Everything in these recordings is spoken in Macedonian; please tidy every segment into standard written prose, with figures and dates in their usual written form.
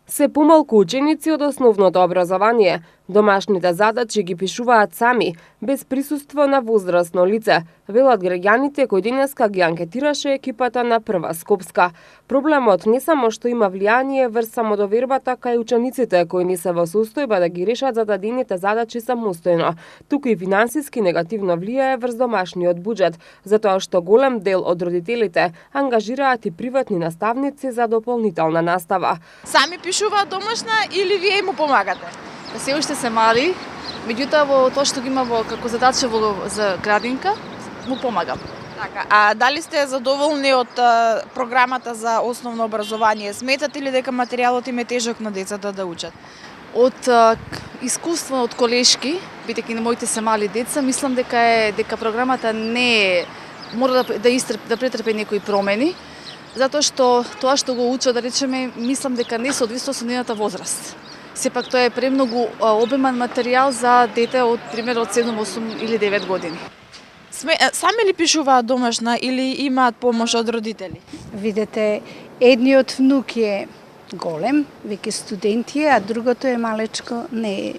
Се помалку ученици од основното образование. Домашните задачи ги пишуваат сами, без присуство на возрастно лице, велат граѓаните кои денеска ги анкетираше екипата на Прва Скопска. Проблемот не само што има влијание врз самодовербата кај учениците кои не се во состојба да ги решат зададените задачи самостојно, туку и финансиски негативно влијае врз домашниот буџет, затоа што голем дел од родителите ангажираат и приватни наставници за дополнителна настава. Сами пишуваат домашна или вие му помагате? Се уште се мали, меѓутоа во тоа што ги има како задача за градинка, му помагам. Така, а дали сте задоволни од програмата за основно образование? Сметате ли дека материјалот им е тежок на децата да учат? Од искуство од колешки, бидејќи на моите се мали деца, мислам дека програмата не е мора да претрпи некои промени, затоа што тоа што го учат, да речеме, мислам дека не соодветства со нивната возраст. Сепак тоа е премногу обемен материјал за дете од пример од 7, 8 или 9 години. Сами ли пишуваат домашна или имаат помош од родители? Видете, едниот внук е голем, веќе студент е, а другото е малечко, не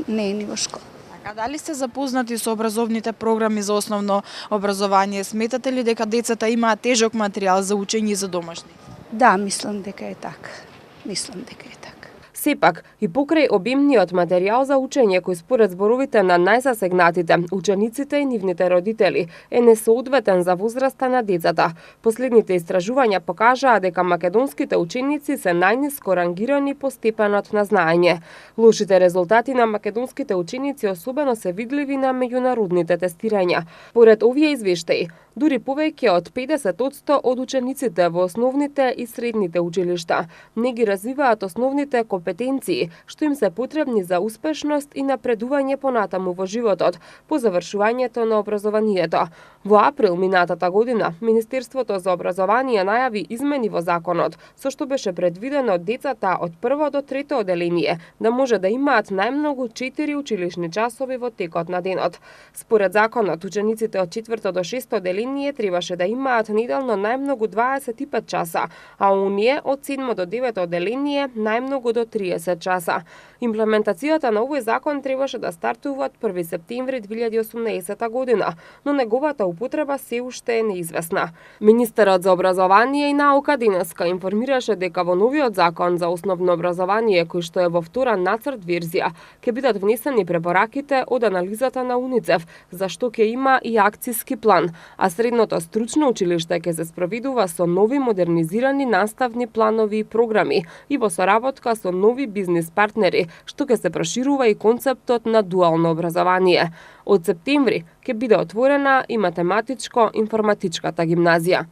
е ни во школа. Така, дали сте запознати со образовните програми за основно образование? Сметате ли дека децата имаат тежок материјал за учење и за домашни? Да, мислам дека е така. Сепак, и покрај обимниот материјал за учење кој според зборовите на најзасегнатите, учениците и нивните родители, е несоодветен за возраста на децата. Последните истражувања покажаа дека македонските ученици се најниско рангирани по степенот на знаење. Лошите резултати на македонските ученици особено се видливи на меѓународните тестирања. Поред овие извештаи, дури повеќе од 50% од учениците во основните и средните училишта не ги развиваат основните компетенции што им се потребни за успешност и напредување понатаму во животот по завршувањето на образованието. Во април минатата година Министерството за образование најави измени во законот со што беше предвидено децата од прво до трето оделение да може да имаат најмногу 4 училишни часови во текот на денот. Според законот учениците од четврто до шесто оделение требаше да имаат неделно најмногу 25 часа, а оние од 7 до 9 оделение најмногу до 30 часа. Имплементацијата на овој закон требаше да стартува од 1 септември 2018 година, но неговата употреба се уште е неизвестна. Министерот за образование и наука денеска информираше дека во новиот закон за основно образование, кој што е во втора нацрт верзија, ќе бидат внесени препораките од анализата на УНИЦЕФ, за што ќе има и акциски план, а средното стручно училиште ќе се спроведува со нови модернизирани наставни планови и програми и во соработка со нови бизнис партнери, што ќе се проширува и концептот на дуално образование. Од септември ќе биде отворена и математичко-информатичката гимназија.